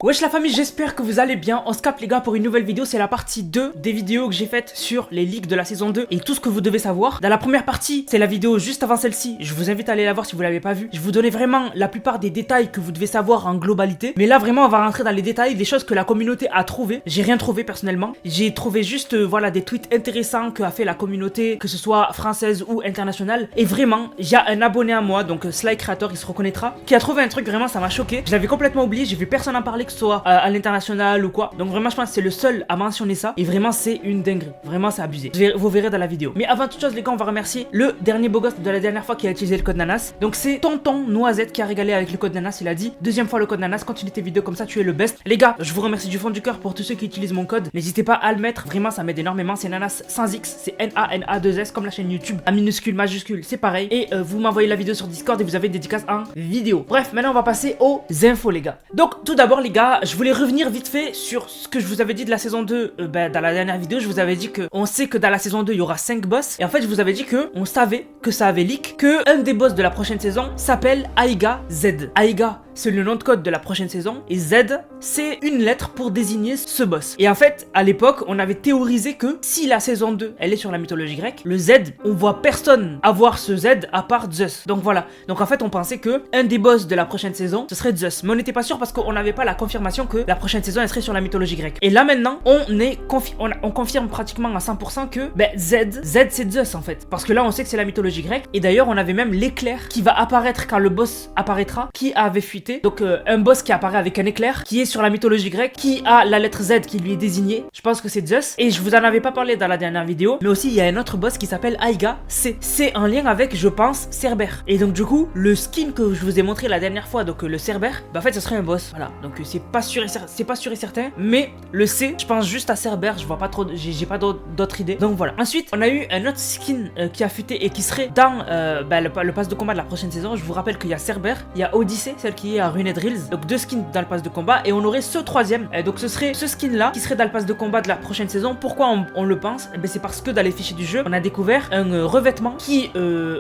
Wesh la famille, j'espère que vous allez bien. On se capte les gars pour une nouvelle vidéo. C'est la partie 2 des vidéos que j'ai faites sur les leaks de la saison 2 et tout ce que vous devez savoir. Dans la première partie, c'est la vidéo juste avant celle-ci. Je vous invite à aller la voir si vous l'avez pas vue. Je vous donnais vraiment la plupart des détails que vous devez savoir en globalité. Mais là vraiment on va rentrer dans les détails des choses que la communauté a trouvé. J'ai rien trouvé personnellement. J'ai trouvé juste voilà des tweets intéressants qu'a fait la communauté, que ce soit française ou internationale. Et vraiment, il y a un abonné à moi, donc Sly Creator, il se reconnaîtra, qui a trouvé un truc vraiment, ça m'a choqué. Je l'avais complètement oublié, j'ai vu personne en parler, que ce soit à l'international ou quoi. Donc vraiment je pense que c'est le seul à mentionner ça. Et vraiment c'est une dinguerie. Vraiment c'est abusé. Vous verrez dans la vidéo. Mais avant toute chose les gars, on va remercier le dernier beau gosse de la dernière fois qui a utilisé le code Nanas. Donc c'est Tonton Noisette qui a régalé avec le code Nanas. Il a dit deuxième fois le code Nanas, continue tes vidéos comme ça, tu es le best. Les gars, je vous remercie du fond du cœur pour tous ceux qui utilisent mon code. N'hésitez pas à le mettre, vraiment ça m'aide énormément. C'est Nanas sans X, c'est N-A-N-A-2-S comme la chaîne YouTube. À minuscule, majuscule, c'est pareil. Et vous m'envoyez la vidéo sur Discord et vous avez une dédicace en vidéo. Bref, maintenant on va passer aux infos les gars. Donc tout d'abord les gars, je voulais revenir vite fait sur ce que je vous avais dit de la saison 2. Dans la dernière vidéo, je vous avais dit que on sait que dans la saison 2 il y aura 5 boss. Et en fait je vous avais dit que on savait que ça avait leak, que un des boss de la prochaine saison s'appelle Aiga Z. Aiga, c'est le nom de code de la prochaine saison, et Z, c'est une lettre pour désigner ce boss. Et en fait, à l'époque, on avait théorisé que si la saison 2, elle est sur la mythologie grecque, le Z, on voit personne avoir ce Z à part Zeus. Donc voilà. Donc en fait, on pensait que un des boss de la prochaine saison, ce serait Zeus. Mais on n'était pas sûr parce qu'on n'avait pas la confirmation que la prochaine saison, elle serait sur la mythologie grecque. Et là maintenant, on confirme pratiquement à 100% que Z c'est Zeus en fait. Parce que là, on sait que c'est la mythologie grecque. Et d'ailleurs, on avait même l'éclair qui va apparaître quand le boss apparaîtra, qui avait fuité. Donc un boss qui apparaît avec un éclair, qui est sur la mythologie grecque, qui a la lettre Z qui lui est désignée. Je pense que c'est Zeus. Et je vous en avais pas parlé dans la dernière vidéo, mais aussi il y a un autre boss qui s'appelle Aiga. C'est en lien avec, je pense, Cerbère. Et donc du coup, le skin que je vous ai montré la dernière fois, donc le Cerbère, en fait ce serait un boss. Voilà. Donc c'est pas sûr et certain, mais le C, je pense juste à Cerbère. Je vois pas trop, j'ai pas d'autres idées. Donc voilà. Ensuite, on a eu un autre skin qui a fuité et qui serait dans le pass de combat de la prochaine saison. Je vous rappelle qu'il y a Cerbère, il y a Odyssée, celle qui est à Ruined Reels, donc 2 skins dans le pass de combat, et on aurait ce troisième, donc ce serait ce skin là qui serait dans le pass de combat de la prochaine saison. Pourquoi on le pense? C'est parce que dans les fichiers du jeu on a découvert un revêtement qui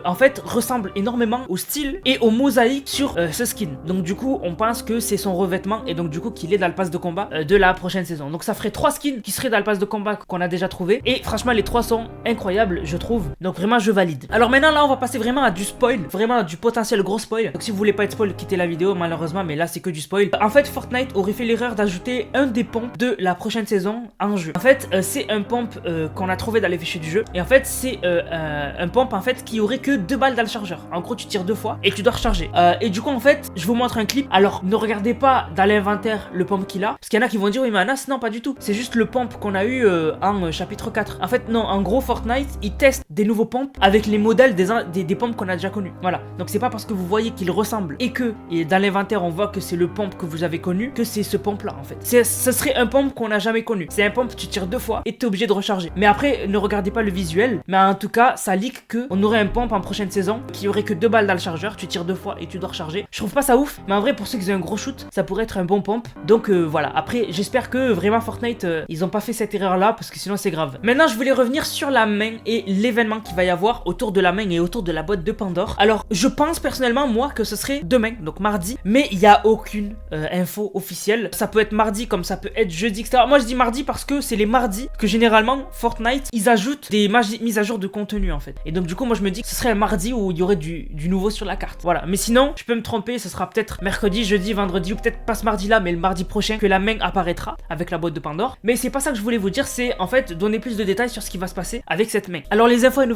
en fait ressemble énormément au style et aux mosaïques sur ce skin. Donc du coup on pense que c'est son revêtement et donc du coup qu'il est dans le pass de combat de la prochaine saison. Donc ça ferait 3 skins qui seraient dans le pass de combat qu'on a déjà trouvé, et franchement les 3 sont incroyables je trouve, donc vraiment je valide. Alors maintenant là on va passer vraiment à du spoil, vraiment à du potentiel gros spoil. Donc si vous voulez pas être spoil, quittez la vidéo malheureusement, mais là c'est que du spoil. En fait Fortnite aurait fait l'erreur d'ajouter un des pompes de la prochaine saison en jeu. En fait c'est un pompe qu'on a trouvé dans les fichiers du jeu, et en fait c'est un pompe en fait qui aurait que 2 balles dans le chargeur. En gros tu tires 2 fois et tu dois recharger, et du coup en fait je vous montre un clip. Alors ne regardez pas dans l'inventaire le pompe qu'il a, parce qu'il y en a qui vont dire oui mais Anas, non pas du tout, c'est juste le pompe qu'on a eu en chapitre 4. En fait non, en gros Fortnite il teste des nouveaux pompes avec les modèles des pompes qu'on a déjà connus. Voilà, donc c'est pas parce que vous voyez qu'il ressemble et que dans l'inventaire on voit que c'est le pompe que vous avez connu que c'est ce pompe là en fait. Ce serait un pompe qu'on n'a jamais connu. C'est un pompe, tu tires 2 fois et t'es obligé de recharger. Mais après ne regardez pas le visuel, mais en tout cas ça leak que on aurait un pompe en prochaine saison qui aurait que 2 balles dans le chargeur, tu tires 2 fois et tu dois recharger. Je trouve pas ça ouf, mais en vrai pour ceux qui ont un gros shoot ça pourrait être un bon pompe. Donc voilà, après j'espère que vraiment Fortnite ils ont pas fait cette erreur là, parce que sinon c'est grave. Maintenant je voulais revenir sur la main et l'événement qu'il va y avoir autour de la main et autour de la boîte de Pandore. Alors je pense personnellement moi que ce serait demain, donc mardi, mais il n'y a aucune info officielle. Ça peut être mardi comme ça peut être jeudi, etc. Moi je dis mardi parce que c'est les mardis que généralement Fortnite ils ajoutent des mises à jour de contenu en fait. Et donc du coup moi je me dis que ce serait un mardi où il y aurait du nouveau sur la carte. Voilà, mais sinon je peux me tromper, ce sera peut-être mercredi, jeudi, vendredi, ou peut-être pas ce mardi là mais le mardi prochain que la main apparaîtra avec la boîte de Pandore. Mais c'est pas ça que je voulais vous dire, c'est en fait donner plus de détails sur ce qui va se passer avec cette main. Alors les infos elles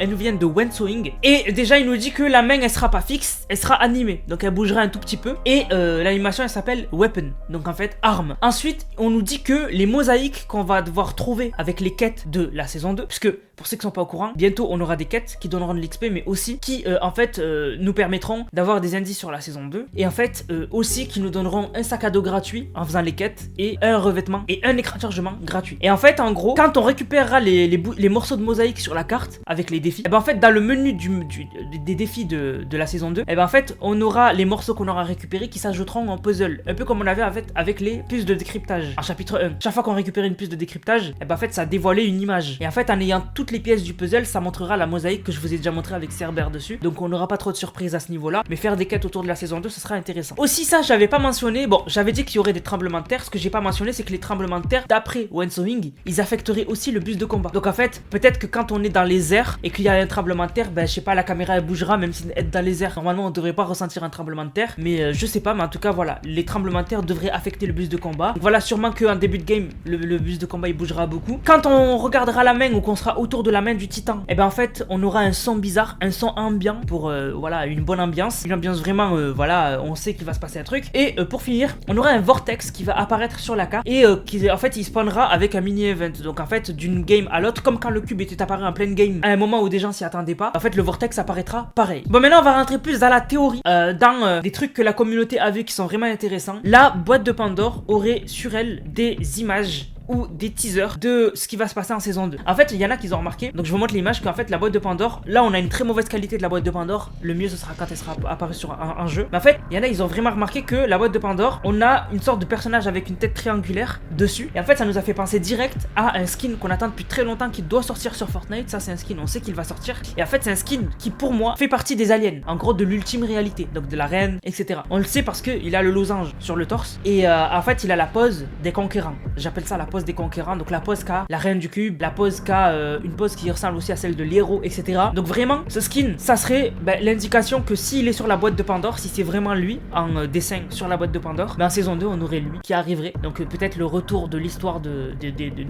nous viennent de Wenswing, et déjà il nous dit que la main elle sera pas fixe, elle sera animée, donc elle bougera un tout petit peu, et l'animation elle s'appelle Weapon, donc en fait arme. Ensuite on nous dit que les mosaïques qu'on va devoir trouver avec les quêtes de la saison 2, puisque pour ceux qui sont pas au courant, bientôt on aura des quêtes qui donneront de l'XP, mais aussi qui en fait nous permettront d'avoir des indices sur la saison 2, et en fait aussi qui nous donneront un sac à dos gratuit en faisant les quêtes, et un revêtement et un écran de chargement gratuit. Et en fait en gros quand on récupérera les morceaux de mosaïque sur la carte avec les défis, et en fait dans le menu des défis de la saison 2, et en fait on aura les morceaux qu'on aura récupérés qui s'ajouteront en puzzle, un peu comme on avait avec les puces de décryptage en chapitre 1. Chaque fois qu'on récupérait une puce de décryptage, en fait ça dévoilait une image, et en fait en ayant tout toutes les pièces du puzzle, ça montrera la mosaïque que je vous ai déjà montré avec Cerber dessus. Donc on n'aura pas trop de surprises à ce niveau-là. Mais faire des quêtes autour de la saison 2, ce sera intéressant. Aussi ça, j'avais pas mentionné, bon, j'avais dit qu'il y aurait des tremblements de terre. Ce que j'ai pas mentionné, c'est que les tremblements de terre, d'après Wensowing, ils affecteraient aussi le bus de combat. Donc en fait, peut-être que quand on est dans les airs et qu'il y a un tremblement de terre, ben je sais pas, la caméra elle bougera même si elle est dans les airs. Normalement, on devrait pas ressentir un tremblement de terre, mais je sais pas, mais en tout cas voilà, les tremblements de terre devraient affecter le bus de combat. Donc, voilà, sûrement qu'en début de game, le bus de combat il bougera beaucoup. Quand on regardera la main ou qu'on sera autour de la main du titan, et ben en fait, on aura un son bizarre, un son ambiant pour voilà, une bonne ambiance, une ambiance vraiment voilà, on sait qu'il va se passer un truc. Et pour finir, on aura un vortex qui va apparaître sur la carte et qui en fait il spawnera avec un mini event. Donc en fait, d'une game à l'autre, comme quand le cube était apparu en pleine game à un moment où des gens s'y attendaient pas, en fait le vortex apparaîtra pareil. Bon, maintenant on va rentrer plus dans la théorie, dans des trucs que la communauté a vu qui sont vraiment intéressants. La boîte de Pandore aurait sur elle des images ou des teasers de ce qui va se passer en saison 2. En fait, il y en a qui ont remarqué, donc je vous montre l'image qu'en fait la boîte de Pandore, là on a une très mauvaise qualité de la boîte de Pandore, le mieux ce sera quand elle sera apparue sur un jeu. Mais en fait, il y en a, ils ont vraiment remarqué que la boîte de Pandore, on a une sorte de personnage avec une tête triangulaire dessus. Et en fait, ça nous a fait penser direct à un skin qu'on attend depuis très longtemps qui doit sortir sur Fortnite. Ça, c'est un skin, on sait qu'il va sortir. Et en fait, c'est un skin qui pour moi fait partie des aliens, en gros de l'ultime réalité, donc de la reine, etc. On le sait parce qu'il a le losange sur le torse et en fait, il a la pose des conquérants. J'appelle ça la pose des conquérants. Donc la pose qu'a la reine du cube, la pose qu'a une pose qui ressemble aussi à celle de l'héros, etc. Donc vraiment, ce skin, ça serait l'indication que s'il est sur la boîte de Pandore, si c'est vraiment lui en dessin sur la boîte de Pandore, en saison 2, on aurait lui qui arriverait. Donc peut-être le retour de l'histoire de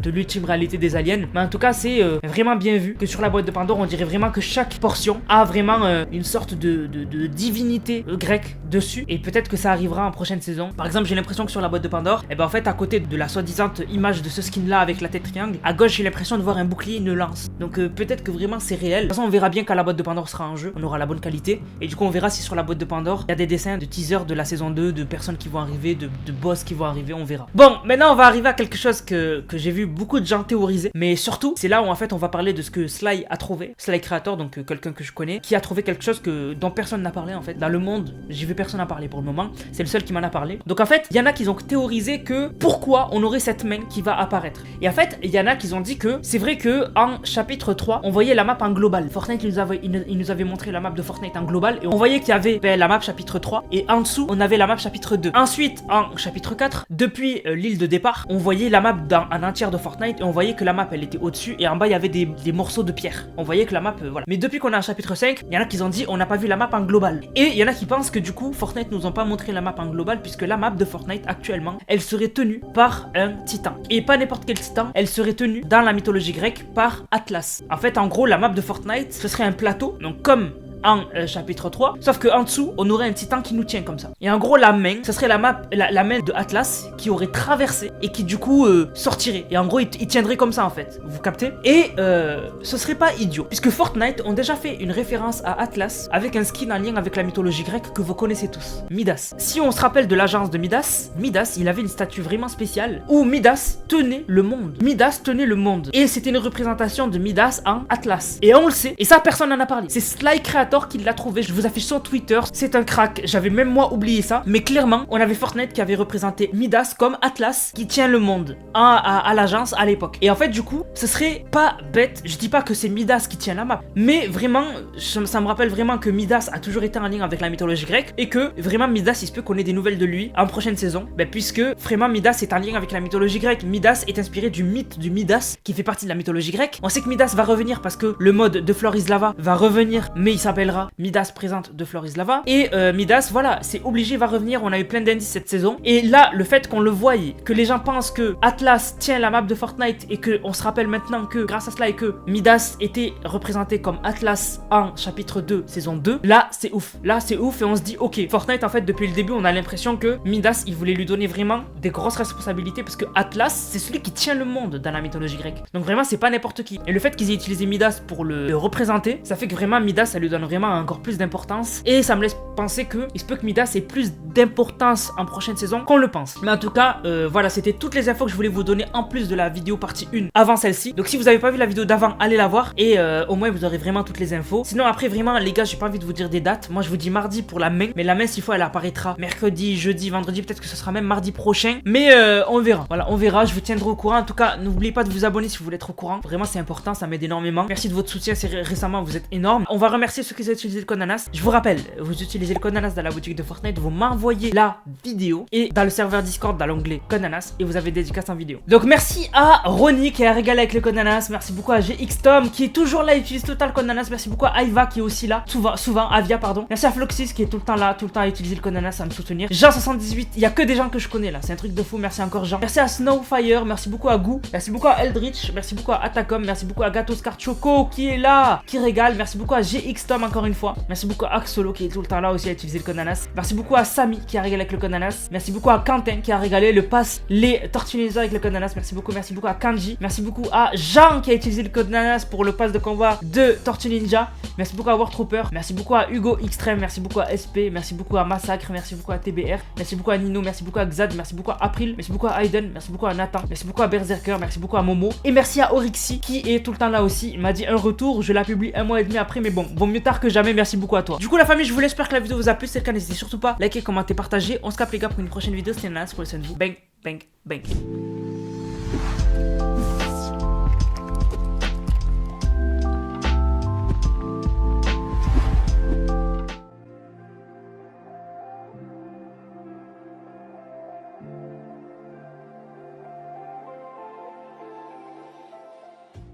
l'ultime réalité des aliens. Mais en tout cas, c'est vraiment bien vu que sur la boîte de Pandore, on dirait vraiment que chaque portion a vraiment une sorte de divinité grecque dessus. Et peut-être que ça arrivera en prochaine saison. Par exemple, j'ai l'impression que sur la boîte de Pandore, et ben en fait, à côté de la soi-disant image de ce skin là avec la tête triangle, à gauche j'ai l'impression de voir un bouclier et une lance. Donc peut-être que vraiment c'est réel. De toute façon, on verra bien quand la boîte de Pandore sera en jeu, on aura la bonne qualité et du coup on verra si sur la boîte de Pandore il y a des dessins de teasers de la saison 2, de personnes qui vont arriver, de boss qui vont arriver, on verra. Bon, maintenant on va arriver à quelque chose que j'ai vu beaucoup de gens théoriser, mais surtout c'est là où en fait on va parler de ce que Sly a trouvé, Sly Creator, donc quelqu'un que je connais, qui a trouvé quelque chose dont personne n'a parlé en fait. Dans le monde, j'ai vu personne en parler pour le moment, c'est le seul qui m'en a parlé. Donc en fait, il y en a qui ont théorisé que pourquoi on aurait cette main qui va apparaître. Et en fait, il y en a qui ont dit que c'est vrai que en chapitre 3, on voyait la map en global. Fortnite il nous avait montré la map de Fortnite en global et on voyait qu'il y avait la map chapitre 3 et en dessous, on avait la map chapitre 2. Ensuite, en chapitre 4, depuis l'île de départ, on voyait la map en entière de Fortnite et on voyait que la map elle était au-dessus et en bas il y avait des morceaux de pierre. On voyait que la map voilà. Mais depuis qu'on est en chapitre 5, il y en a qui ont dit on n'a pas vu la map en global. Et il y en a qui pensent que du coup, Fortnite nous ont pas montré la map en global puisque la map de Fortnite actuellement, elle serait tenue par un titan. Et pas n'importe quel titan, elle serait tenue dans la mythologie grecque par Atlas. En fait, en gros, la map de Fortnite, ce serait un plateau, donc comme en chapitre 3, sauf que en dessous on aurait un titan qui nous tient comme ça. Et en gros la main, ce serait la main de Atlas qui aurait traversé et qui du coup sortirait. Et en gros il tiendrait comme ça en fait, vous captez. Et ce serait pas idiot, puisque Fortnite ont déjà fait une référence à Atlas avec un skin en lien avec la mythologie grecque que vous connaissez tous, Midas. Si on se rappelle de l'agence de Midas, Midas il avait une statue vraiment spéciale où Midas tenait le monde. Midas tenait le monde. Et c'était une représentation de Midas en Atlas. Et on le sait, et ça personne n'en a parlé. C'est Sly Creator qui l'a trouvé, je vous affiche son Twitter, c'est un crack, j'avais même moi oublié ça, mais clairement on avait Fortnite qui avait représenté Midas comme Atlas qui tient le monde à l'agence à l'époque. Et en fait du coup, ce serait pas bête, je dis pas que c'est Midas qui tient la map, mais vraiment, ça me rappelle vraiment que Midas a toujours été en lien avec la mythologie grecque et que vraiment Midas il se peut qu'on ait des nouvelles de lui en prochaine saison, puisque vraiment Midas est en lien avec la mythologie grecque. Midas est inspiré du mythe du Midas qui fait partie de la mythologie grecque. On sait que Midas va revenir parce que le mode de Floor is Lava va revenir, mais il s'appellera Midas présente de Floor is Lava. Et Midas, voilà, c'est obligé, va revenir. On a eu plein d'indices cette saison. Et là, le fait qu'on le voie, que les gens pensent que Atlas tient la map de Fortnite et qu'on se rappelle maintenant que grâce à cela et que Midas était représenté comme Atlas en chapitre 2, saison 2, là c'est ouf. Là c'est ouf et on se dit ok, Fortnite en fait depuis le début on a l'impression que Midas il voulait lui donner vraiment des grosses responsabilités parce que Atlas c'est celui qui tient le monde dans la mythologie grecque. Donc vraiment c'est pas n'importe qui. Et le fait qu'ils aient utilisé Midas pour le représenter, ça fait que vraiment Midas ça lui donne vraiment encore plus d'importance. Et ça me laisse penser que il se peut que Midas ait plus d'importance en prochaine saison qu'on le pense. Mais en tout cas, voilà, c'était toutes les infos que je voulais vous donner en plus de la vidéo partie 1 avant celle-ci. Donc si vous n'avez pas vu la vidéo d'avant, allez la voir et au moins vous aurez vraiment toutes les infos. Sinon après vraiment les gars, j'ai pas envie de vous dire des dates. Moi je vous dis mardi pour la main, mais la main s'il faut elle apparaîtra mercredi, jeudi, vendredi, peut-être que ce sera même mardi prochain. Mais on verra. Voilà, on verra, je vous tiendrai au courant. En tout cas, n'oubliez pas de vous abonner si vous voulez être au courant. Vraiment c'est important, ça m'aide énormément. Merci de votre soutien, c'est récemment vous êtes énorme. On va remercier ceux qui ont utilisé le code Nanas. Je vous rappelle, vous utilisez le code Nanas dans la boutique de Fortnite, vous m'envoyez la vidéo et dans le serveur Discord dans l'onglet code Nanas et vous avez dédicace en vidéo. Donc merci à Ronnie qui a régalé avec le code Nanas, merci beaucoup à GX Tom qui est toujours là et utilise tout le temps le code Nanas, merci beaucoup à Aiva qui est aussi là, souvent, Avia pardon, merci à Floxis qui est tout le temps là, tout le temps à utiliser le code Nanas à me soutenir. Jean78, il y a que des gens que je connais là, c'est un truc de fou, merci encore Jean. Merci à Snowfire, merci beaucoup à Goo, merci beaucoup à Eldritch, merci beaucoup à Atacom, merci beaucoup à Gatos Choco qui est là, qui régale, merci beaucoup à GX Tom encore une fois, merci beaucoup à Axolo qui est tout le temps là aussi à utiliser le code Nanas, merci beaucoup à Samy qui a régalé avec le code Nanas, merci beaucoup à Quentin qui a régalé le pass les Tortues Ninja avec le code Nanas, merci beaucoup à Kanji, merci beaucoup à Jean qui a utilisé le code Nanas pour le pass de combat de Tortues Ninja, merci beaucoup à War Trooper, merci beaucoup à Hugo Extreme, merci beaucoup à SP, merci beaucoup à Massacre, merci beaucoup à TBR, merci beaucoup à Nino, merci beaucoup à Xad, merci beaucoup à April, merci beaucoup à Aiden, merci beaucoup à Nathan, merci beaucoup à Berserker, merci beaucoup à Momo et merci à Orixi qui est tout le temps là aussi. Il m'a dit un retour, je la publie un mois et demi après, mais bon, vaut mieux tard que jamais, merci beaucoup à toi. Du coup la famille, je vous laisse, j'espère que la vidéo vous a plu, si c'est le cas n'hésitez surtout pas à liker, commenter, partager. On se capte les gars pour une prochaine vidéo, c'était Nanas, pour le soin de vous. Bang, bang, bang.